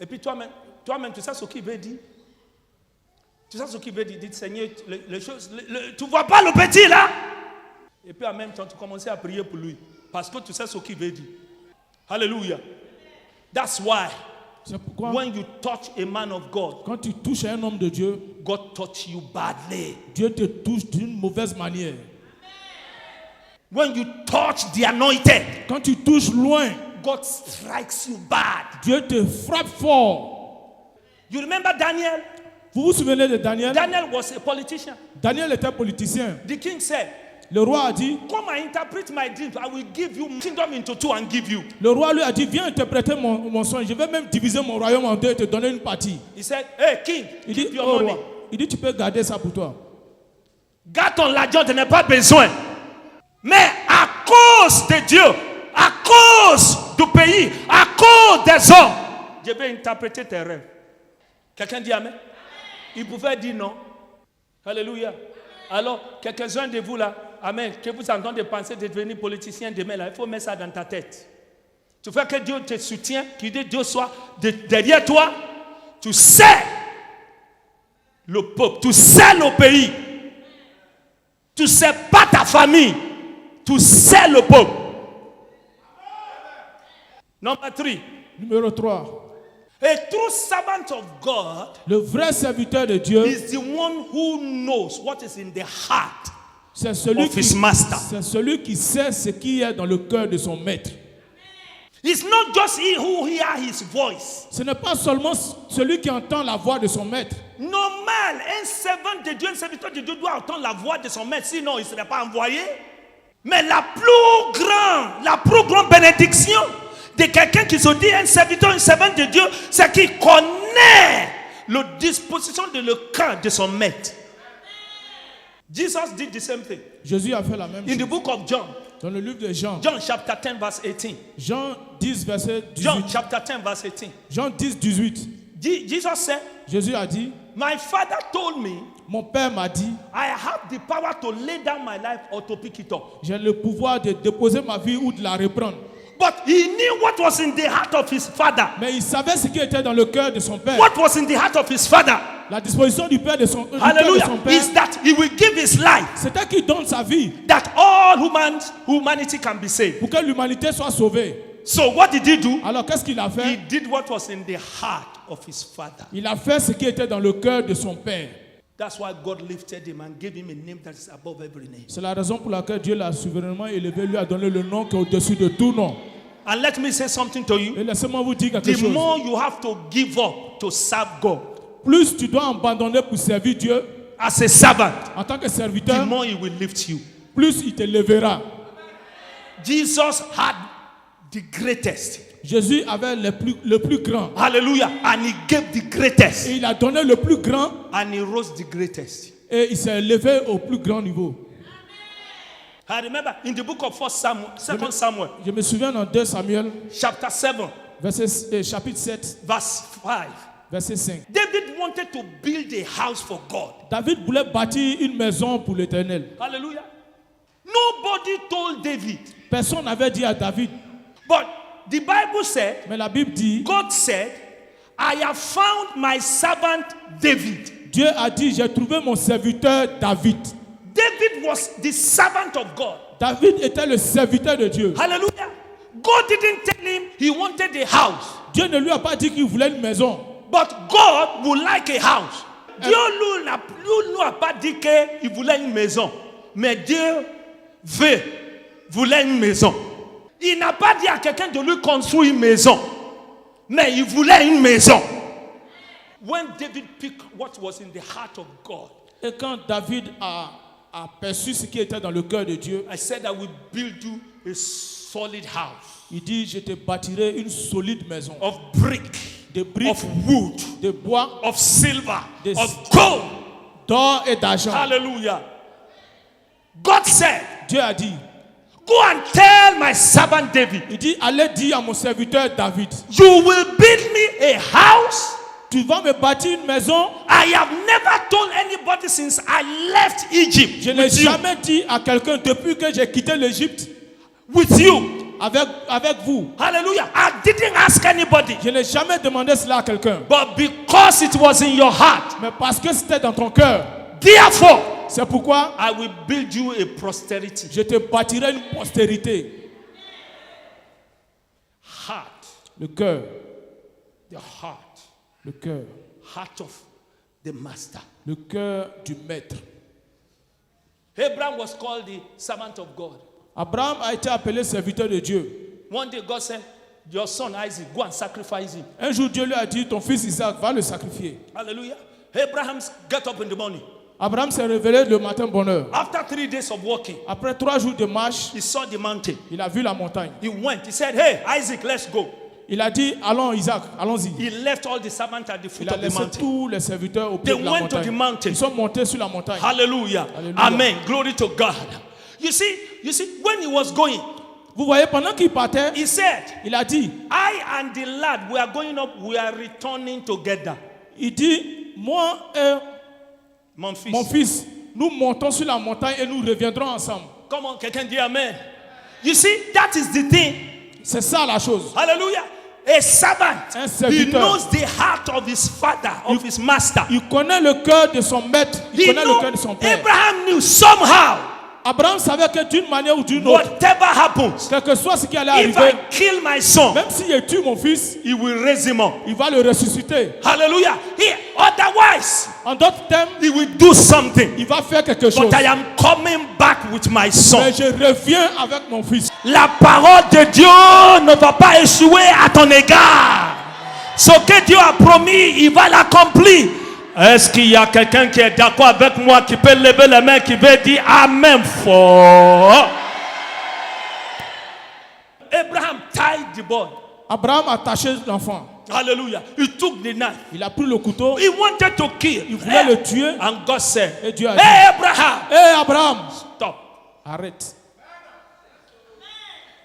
Et puis toi-même, tu sais ce qu'il veut dire. Tu sais ce qu'il veut dire. Dis Seigneur, les choses, tu ne vois pas le petit là? Et puis en même temps, tu commences à prier pour lui. Parce que tu sais ce qu'il veut dire. Alléluia. That's why C'est pourquoi, when you touch a man of God, quand tu touches un homme de Dieu, God touch you badly. Dieu te touche d'une mauvaise manière. When you touch the anointed, Quand tu touches loin, God strikes you bad. Dieu te frappe fort. You remember Daniel? Vous vous souvenez de Daniel? Daniel was a politician. Daniel était politicien. The king said, Le roi a dit, come and interpret my dreams. I will give you kingdom into two and give you. le roi lui a dit, viens interpréter mon songe. Je vais même diviser mon royaume en deux et te donner une partie. He said, hey king, Il keep dit, your oh, money. roi, il dit, tu peux garder ça pour toi. Garde ton argent, tu n'as pas besoin. Mais à cause de Dieu, à cause du pays, à cause des hommes, je vais interpréter tes rêves. Quelqu'un dit amen? Il pouvait dire non. Alléluia. Alors, quelques-uns de vous là, amen, que vous entendez penser de devenir politicien demain là, il faut mettre ça dans ta tête. Tu fais que Dieu te soutient, que Dieu soit derrière toi. Tu sais le peuple, tu sais le pays. Tu sais pas ta famille. Tu sais le peuple. Number 3. Numéro 3. A true servant of God Le vrai serviteur de Dieu, is the one who knows what is in the heart. c'est celui, of his master. c'est celui qui sait ce qui est dans le cœur de son maître. It's not just he who hears his voice. Ce n'est pas seulement celui qui entend la voix de son maître. Normal, un servant de Dieu, un serviteur de Dieu doit entendre la voix de son maître, sinon il ne serait pas envoyé. Mais la plus grande bénédiction de quelqu'un qui se dit un serviteur, un servant de Dieu, c'est qu'il connaît la disposition de le cœur de son maître. Jesus did the same thing. Jésus a fait la même In the chose. book of John, Dans le livre de Jean, John chapter 10 verse 18. Jean 10, verset 18. John chapter 10 verse 18. Jean 10, 18. Jesus said, Jésus a dit, my father told me, mon père m'a dit, I have the power to lay down my life or to pick it up. j'ai le pouvoir de déposer ma vie ou de la reprendre. But he knew what was in the heart of his father. Mais il savait ce qui était dans le cœur de son père. What was in the heart of his father? La disposition du père de son, du cœur de Hallelujah. son père, Is that he will give his life c'était qu'il donne sa vie that all humanity can be saved. pour que l'humanité soit sauvée. So what did he do? Alors qu'est-ce qu'il a He fait? did what was in the heart of his father. Il a fait ce qui était dans le cœur de son père. That's why God lifted him and gave him a name that is above every name. C'est la raison pour laquelle Dieu l'a souverainement élevé, lui a donné le nom qui est au-dessus de tout nom. And let me say something to you. Et laissez-moi vous dire quelque The chose. more you have to give up to serve God Plus tu dois abandonner pour servir Dieu as a servant, en tant que the serviteur, more he will lift you. plus il te lèvera. Jesus had the greatest. Jésus avait le plus grand. Hallelujah. And he gave the greatest. Et il a donné le plus grand And he rose the greatest. et il s'est élevé au plus grand niveau. I remember in the book of 2 Samuel, Je me souviens dans 2 Samuel, chapter 7, chapitre 7, verse 5. verset 5. David wanted to build a house for God. David voulait bâtir une maison pour l'Éternel. Hallelujah. Nobody told David. Personne n'avait dit à David. But the Bible said, Mais la Bible dit, God said, I have found my servant David. Dieu a dit, j'ai trouvé mon serviteur David. David was the servant of God. David était le serviteur de Dieu. Hallelujah. God didn't tell him he wanted a house. Dieu ne lui a pas dit qu'il voulait une maison. But God would like a house. Dieu ne lui a pas dit qu'il voulait une maison. Mais Dieu voulait une maison. Il n'a pas dit à quelqu'un de lui construire une maison. Mais il voulait une maison. When David picked what was in the heart of God, Et quand David a perçu ce qui était dans le cœur de Dieu, I said I will build you a solid house il dit, je te bâtirai une solide maison. of brick, De briques, of wood, de bois, of silver, This- of gold. d'or et d'argent. Hallelujah. God said, Dieu a dit, go and tell my servant David, il dit, allez dire à mon serviteur David, you will build me a house. tu vas me bâtir une maison. I have never told anybody since I left Egypt Je n'ai with you. jamais dit à quelqu'un depuis que j'ai quitté l'Égypte With you. avec vous. Hallelujah. I didn't ask anybody. Je n'ai jamais demandé cela à quelqu'un. But because it was in your heart, Mais parce que c'était dans ton cœur. therefore, C'est pourquoi I will build you a posterity. je te bâtirai une postérité. Heart. Le cœur. The heart. Le cœur. Heart of the master. Le cœur du maître. Abraham was called the servant of God. Abraham a été appelé serviteur de Dieu. One day God said, your son Isaac, go and sacrifice him. Un jour, Dieu lui a dit, ton fils Isaac va le sacrifier. Hallelujah. Abraham get up in the morning. Abraham s'est réveillé le matin bonne heure. After 3 days of walking, Après 3 jours de marche, he saw the mountain. il a vu la montagne. He went. He said, hey, Isaac, let's go. Il a dit, allons Isaac, allons-y. He left all the servants at the foot Il a of the laissé mountain. tous les serviteurs au pied They de la went to the montagne. mountain. Ils sont montés sur la montagne. Hallelujah. Hallelujah. Amen. Glory to God. You see, when he was going, Vous voyez, pendant qu'il partait, he said, il a dit, I and the lad, we are going up, we are returning together. il dit, moi et Mon fils. mon fils, nous montons sur la montagne et nous reviendrons ensemble. Come on, can you amen? You see, that is the thing. C'est ça la chose. Hallelujah. A servant, Un he serviteur. knows the heart of his father, of his master. Il connaît le cœur de son maître, il He connaît le know, cœur de son père. Abraham knew somehow Abraham savait que d'une manière ou d'une autre, whatever happens, quel que soit ce qui allait if arriver, I kill my son, même si je tue mon fils, he will raise him up. il va le ressusciter. Hallelujah. Otherwise, En d'autres termes, he will do something. il va faire quelque chose. But I am coming back with my son. Mais je reviens avec mon fils. La parole de Dieu ne va pas échouer à ton égard. Ce que Dieu a promis, il va l'accomplir. Est-ce qu'il y a quelqu'un qui est d'accord avec moi, qui peut lever les mains, qui veut dire Amen fort? Abraham tied the boy. Abraham a attaché l'enfant. Hallelujah. He took the knife. Il a pris le couteau. He wanted to kill. Il voulait le tuer. And God said, Et Dieu a dit, hey Abraham, hé Abraham, stop. arrête.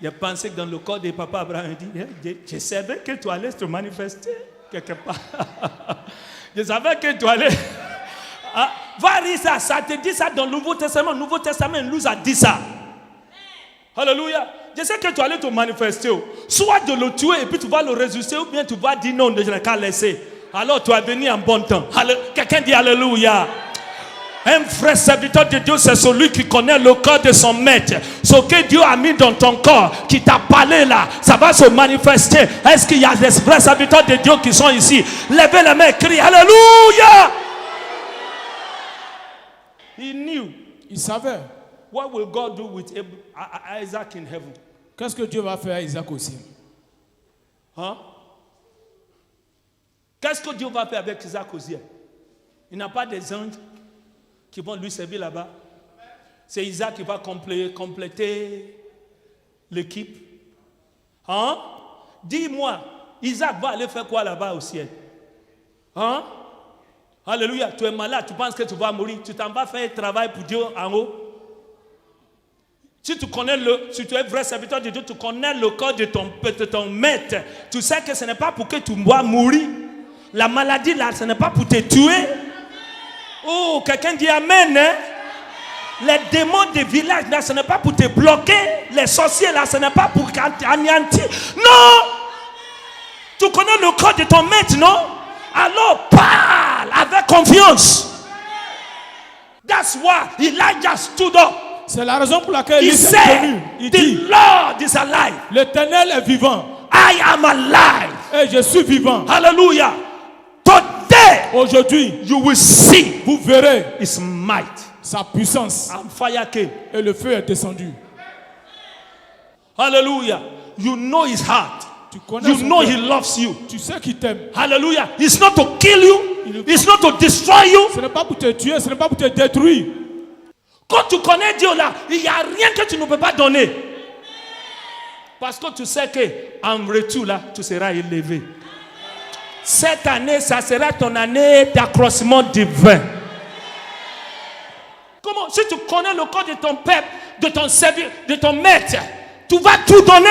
Il a pensé que dans le corps de papa Abraham, il dit, je savais que tu allais te manifester quelque part. Je savais que tu allais... Va lire ça, ça te dit ça dans le Nouveau Testament. Le Nouveau Testament nous a dit ça. Alléluia. Je sais que tu allais te manifester. Soit de le tuer et puis tu vas le ressusciter, ou bien tu vas dire non, je n'ai qu'à laisser. Alors tu vas venir en bon temps. Quelqu'un dit Alléluia. Un vrai serviteur de Dieu, c'est celui qui connaît le corps de son maître. Ce que Dieu a mis dans ton corps, qui t'a parlé là, ça va se manifester. Est-ce qu'il y a des vrais serviteurs de Dieu qui sont ici? Levez les mains, criez Alléluia. He knew. Il savait. What will God do with Isaac in heaven? Qu'est-ce que Dieu va faire à Isaac aussi? Hein? Qu'est-ce que Dieu va faire avec Isaac aussi? Il n'a pas des anges qui vont lui servir là-bas. C'est Isaac qui va compléter l'équipe. Hein? Dis-moi, Isaac va aller faire quoi là-bas au ciel? Hein? Alléluia, tu es malade, tu penses que tu vas mourir, tu t'en vas faire un travail pour Dieu en haut. Si tu es vrai serviteur de Dieu, tu connais le corps de ton maître, tu sais que ce n'est pas pour que tu vas mourir. La maladie là, ce n'est pas pour te tuer. Oh, quelqu'un dit Amen. Hein? Les démons des villages là, ce n'est pas pour te bloquer. Les sorciers là, ce n'est pas pour anéantir. Non! Tu connais le corps de ton maître, non? Alors parle avec confiance. That's why Elijah stood up. C'est la raison pour laquelle He il s'est said, tenu. Il the dit, Lord is alive. l'Éternel est vivant. I am alive. Et je suis vivant. Hallelujah. Today, Aujourd'hui, you will see vous verrez His might. sa puissance. And fire came. Et le feu est descendu. Hallelujah. You know His heart. Tu connais You son know cœur. He loves you. Tu sais qu'il t'aime. Hallelujah. It's not to kill you. It's not to destroy you. Ce n'est pas pour te tuer, ce n'est pas pour te détruire. Quand tu connais Dieu là, il n'y a rien que tu ne peux pas donner. Parce que tu sais qu'en retour là, tu seras élevé. Cette année, ça sera ton année d'accroissement divin. Comment? Si tu connais le corps de ton peuple, de ton serviteur, de ton maître, tu vas tout donner.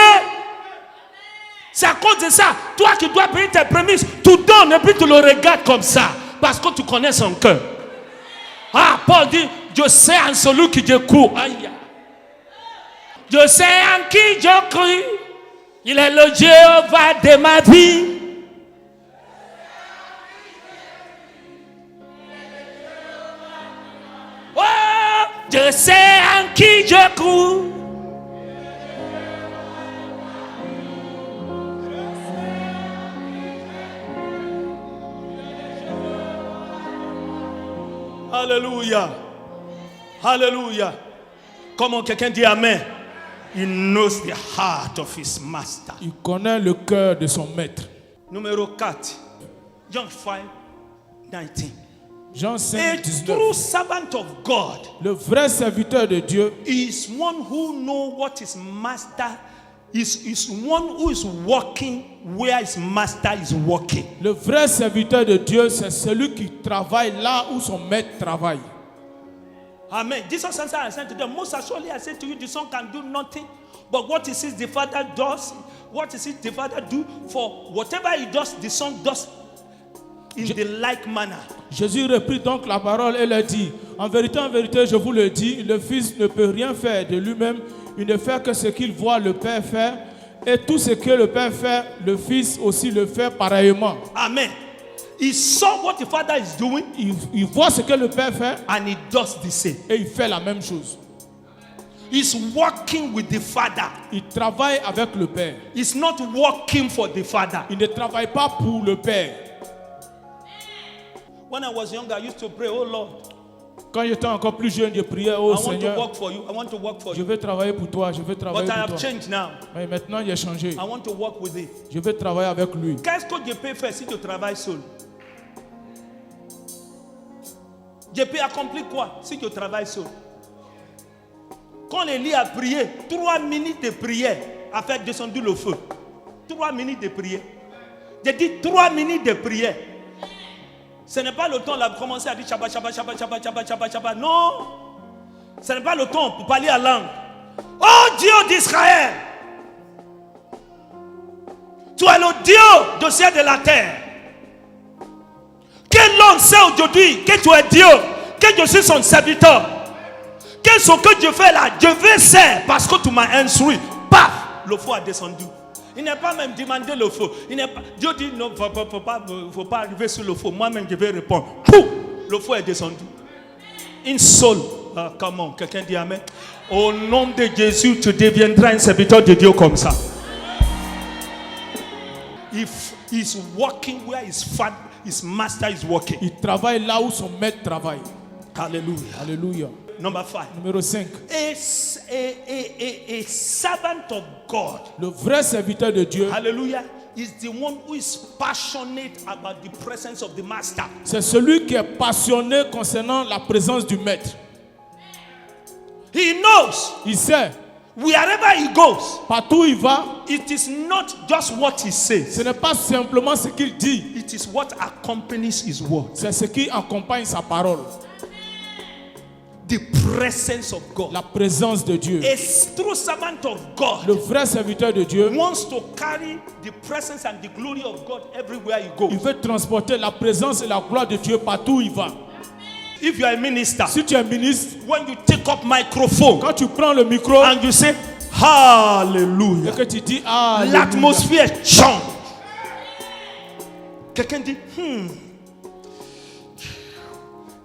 C'est à cause de ça, toi qui dois payer tes prémices, tu donnes et puis tu le regardes comme ça. Parce que tu connais son cœur. Ah, Paul dit, je sais en celui qui je crois. Aïe. Je sais en qui je crie. Il est le Jéhovah de ma vie. Oh, je sais en qui je crois. Alléluia. Alléluia. Comment quelqu'un dit Amen? He knows the heart of his master. Il connaît le cœur de son maître. Numéro 4. John 5, 19. Jean A 5, true 19. servant of God Le vrai serviteur de Dieu is one who knows what his master is one who is walking where his master is walking. Le vrai serviteur de Dieu, c'est celui qui travaille là où son maître travaille. Amen. Jesus answered and said to them, most assuredly I say to you, the son can do nothing, but what he sees the father does, what he sees the father do, for whatever he does, the son does in the like manner. Jésus reprit donc la parole et leur dit, en vérité, je vous le dis, le Fils ne peut rien faire de lui-même, il ne fait que ce qu'il voit le Père faire, et tout ce que le Père fait, le Fils aussi le fait pareillement. Amen. He saw what the father is doing Il voit ce que le Père fait and he does the same. et il fait la même chose. He's working with the Father. Il travaille avec le Père. He's not working for the Father. Il ne travaille pas pour le Père. When I was younger, I used to pray, oh Lord, Quand j'étais encore plus jeune, je priais, I oh want to Seigneur, work for you. I want to work for je you. vais travailler pour toi, je vais But travailler I pour have toi. changed now. Mais maintenant, il a changé. I want to work with it. Je vais travailler avec lui. Qu'est-ce que je peux faire si je travaille seul? Je peux accomplir quoi si je travaille seul? Quand Élie a prié, 3 minutes de prière a fait descendre le feu. 3 minutes de prière. J'ai dit 3 minutes de prière. Ce n'est pas le temps de commencer à dire Shabbat, Shabbat, Shabbat, Shabbat, Shabbat, Shabbat, Shabbat. Non. Ce n'est pas le temps pour parler à langue. Oh Dieu d'Israël, tu es le Dieu du ciel et de la terre. Que l'homme sait aujourd'hui que tu es Dieu, que je suis son serviteur. Que ce que je fais là, je vais faire parce que tu m'as instruit. Paf, le feu a descendu. Il n'est pas même demandé le feu. Dieu dit non, faut pas arriver sur le feu. Moi-même, je vais répondre. Pouf, le feu est descendu. Une seule. Ah, comment? Quelqu'un dit Amen. Au nom de Jésus, tu deviendras un serviteur de Dieu comme ça. If he's working where his master is working. Il travaille là où son maître travaille. Hallelujah. Alléluia. Number 5. Numéro 5. A servant of God. Le vrai serviteur de Dieu, Hallelujah. Is the one who is passionate about the presence of the master. c'est celui qui est passionné concernant la présence du maître. He knows Il sait, wherever he goes, partout où il va, it is not just what he says. ce n'est pas simplement ce qu'il dit, It is what accompanies his word. c'est ce qui accompagne sa parole. The presence of God. La présence de Dieu. A true servant of Le God vrai serviteur de Dieu, wants to carry the presence and the glory of God everywhere he il goes. veut transporter la présence et la gloire de Dieu partout où il va. If you are a minister, Si tu es ministre, when you take up microphone quand tu prends le micro and you say et hallelujah, que tu dis ah, l'atmosphère change. Quelqu'un dit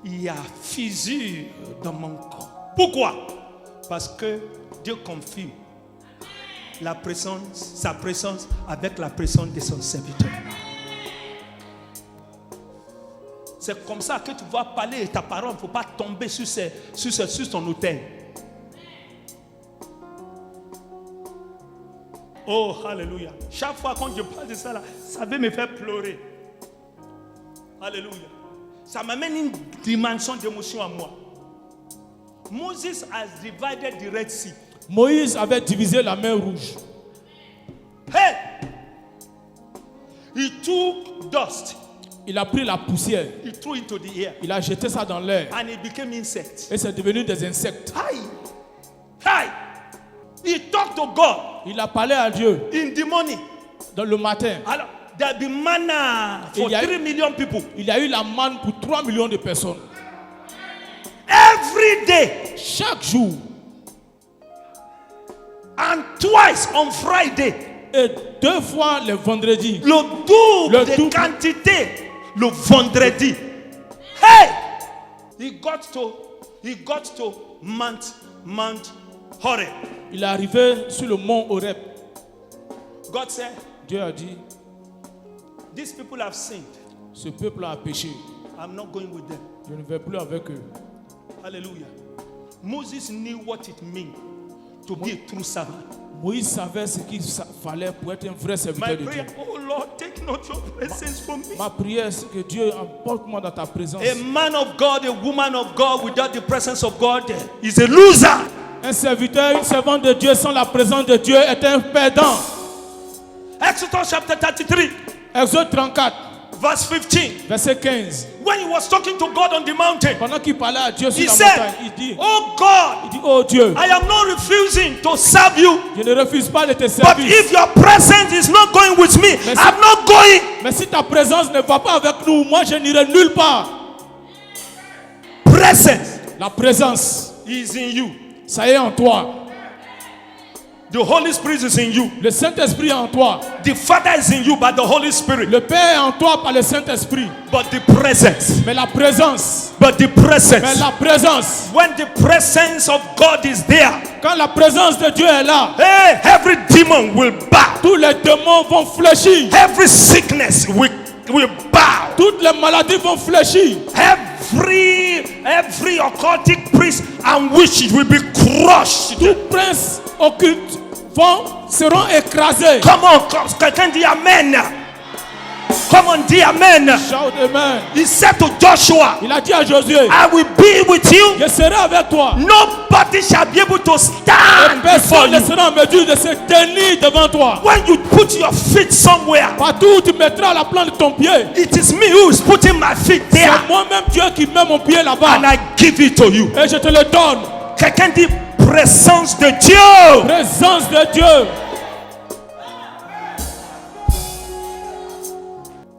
il y a fissure dans mon corps. Pourquoi? Parce que Dieu confirme la présence, sa présence avec la présence de son serviteur. C'est comme ça que tu vas parler et ta parole ne faut pas tomber sur son autel. Oh, hallelujah. Chaque fois quand je parle de ça, là, ça veut me faire pleurer. Alléluia. Ça m'amène une dimension d'émotion à moi. Moses has divided the Red Sea. Moïse avait divisé la mer rouge. Hey! He took dust. Il a pris la poussière, He threw into the air. il a jeté ça dans l'air And it became insect. et c'est devenu des insectes. Hi! Hi! He talked to God Il a parlé à Dieu in the morning. dans le matin. Alors, there'll be manna for Il y a eu- 3 million people. Il y a eu la manne pour 3 millions de personnes. Every day. Chaque jour And twice on Friday. et 2 fois le vendredi. Le double Le de double. quantité le vendredi. Hey! He got to Mount Horeb. Il est arrivé sur le mont Horeb. God said, Dieu a dit, these people have sinned. ce peuple a péché. I'm not going with them. Je ne vais plus avec eux. Hallelujah. Moses knew what it meant to be a true servant. Moïse savait ce qu'il fallait pour être un vrai My serviteur de Dieu. prayer, oh Lord, take not your presence from me. Ma prière, c'est que Dieu emporte-moi dans ta présence. A man of God, a woman of God without the presence of God is a loser. Un serviteur, une servante de Dieu sans la présence de Dieu est un perdant. Exodus chapter 33, Exode 34, verse 15. verset 15. When he was talking to God on the mountain, Pendant qu'il parlait à Dieu sur he la said, montagne, il dit, oh God, oh Dieu, I am not refusing to serve you. je ne refuse pas de te But servir. if your presence is not going with me, Mais I'm not going. Mais si ta présence ne va pas avec nous, moi je n'irai nulle part. Presence La présence, is in you. ça y est en toi. The Holy Spirit is in you. Le Saint-Esprit est en toi. The Father is in you by the Holy Spirit. Le Père est en toi par le Saint-Esprit. But the presence. Mais la présence. But the presence. Mais la présence. When the presence of God is there. Quand la présence de Dieu est là. Hey, every demon will bow. Tous les démons vont fléchir. Every sickness will bow. Toutes les maladies vont fléchir. Every occultic priest and witch will be crushed. Tout prince occulte seront écrasés. Come on, quelqu'un dit Amen. Come on, dit Amen. Shout amen. He said to Joshua, il a dit à Josué, I will be with you. Je serai avec toi. Nobody shall be able to stand before Personne you. ne sera en mesure de se tenir devant toi. When you put your feet somewhere, Partout où tu mettras la plante de ton pied, it is me who is putting my feet there. c'est moi-même Dieu qui met mon pied là-bas. And I give it to you. Et je te le donne. Quelqu'un dit présence de Dieu. Présence de Dieu.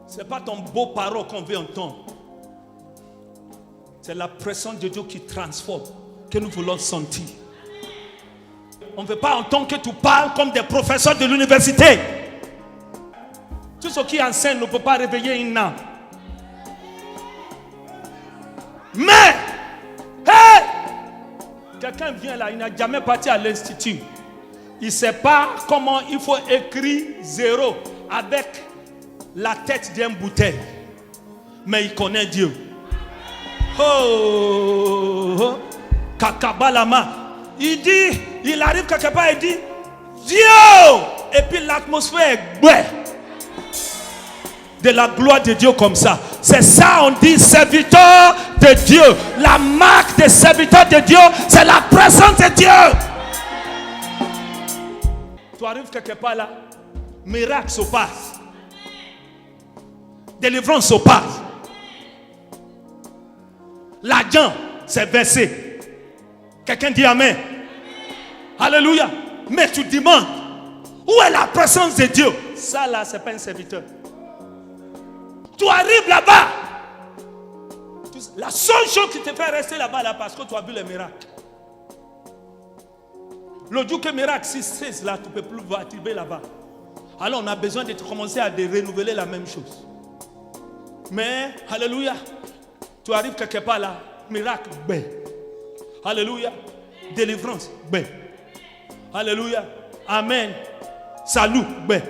C'est pas ton beau parole qu'on veut entendre. C'est la présence de Dieu qui transforme, que nous voulons sentir. On ne veut pas entendre que tu parles comme des professeurs de l'université. Tout ce qui enseigne ne peut pas réveiller une âme. Mais, hey, quelqu'un vient là, il n'a jamais parti à l'institut. Il ne sait pas comment il faut écrire 0 avec la tête d'une bouteille. Mais il connaît Dieu. Oh, Kakabalama. Il arrive quelque part et dit Dieu. Et puis l'atmosphère est bouée de la gloire de Dieu comme ça. C'est ça on dit serviteur de Dieu. La marque des serviteurs de Dieu, c'est la présence de Dieu. Tu arrives quelque part là, miracle se passe. Délivrance se passe. L'argent s'est versé. Quelqu'un dit Amen. Alléluia. Mais tu demandes, où est la présence de Dieu? Ça là, c'est pas un serviteur. Tu arrives là-bas. La seule chose qui te fait rester là-bas, là, parce que tu as vu les miracles. Le jour que miracle 6 là, tu ne peux plus arriver là-bas. Alors on a besoin de commencer à renouveler la même chose. Mais, alléluia, tu arrives quelque part là, miracle, ben. Alléluia, délivrance, ben. Alléluia, amen, salut, ben.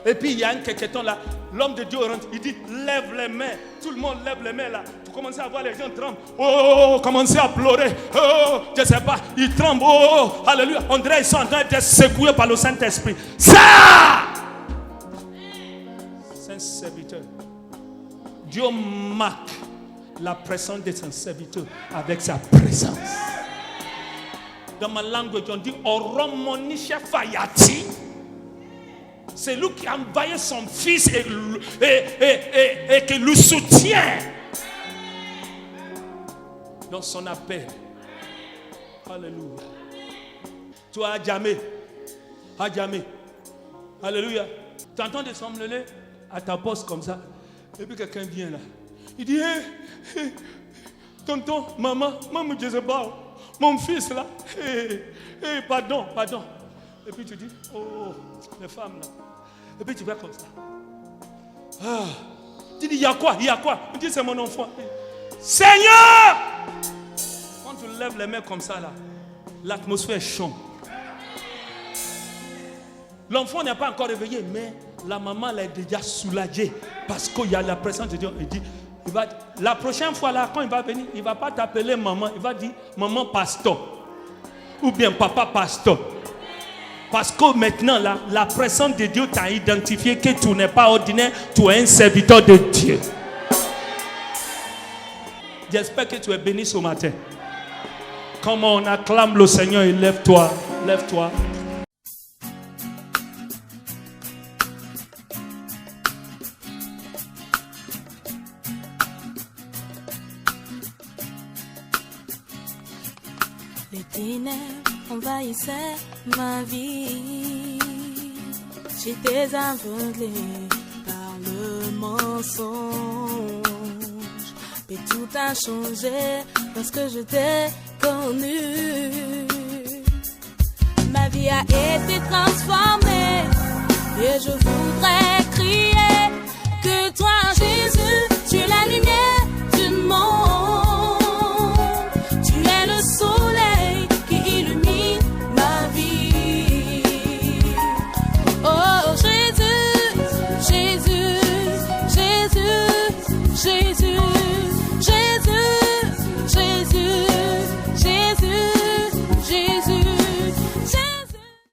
Et puis il y a un quelque temps là, l'homme de Dieu rentre, il dit lève les mains. Tout le monde lève les mains là. Tu commences à voir les gens tremblent. Oh, commencer à pleurer. Oh, je ne sais pas, ils tremblent. Oh, alléluia. On dirait qu'ils sont en train d'être secoués par le Saint-Esprit. Ça, c'est un serviteur. Dieu marque la présence de son serviteur avec sa présence. Dans ma langue, on dit Oromonisha Fayati. C'est lui qui a envoyé son fils et qui le soutient dans son appel. Alléluia. Tu as jamais. Alléluia. Tu entends des sembler à ta poste comme ça. Et puis quelqu'un vient là. Il dit hey, tonton, maman, je sais pas. Mon fils là. Pardon. Et puis tu dis oh, les femmes là. Et puis tu vas comme ça. Ah. Tu dis, il y a quoi? Il dit, c'est mon enfant. Seigneur! Quand tu lèves les mains comme ça là, l'atmosphère change. L'enfant n'est pas encore réveillé, mais la maman l'a déjà soulagé parce qu'il y a la présence de Dieu. Il dit, la prochaine fois là, quand il va venir, il ne va pas t'appeler maman, il va dire maman pasteur ou bien papa pasteur. Parce que maintenant, là, la présence de Dieu t'a identifié que tu n'es pas ordinaire, tu es un serviteur de Dieu. J'espère que tu es béni ce matin. Comme on acclame le Seigneur, et lève-toi. Les ténèbres envahissaient ma vie. J'étais aveuglé par le mensonge. Mais tout a changé lorsque je t'ai connu. Ma vie a été transformé et je voudrais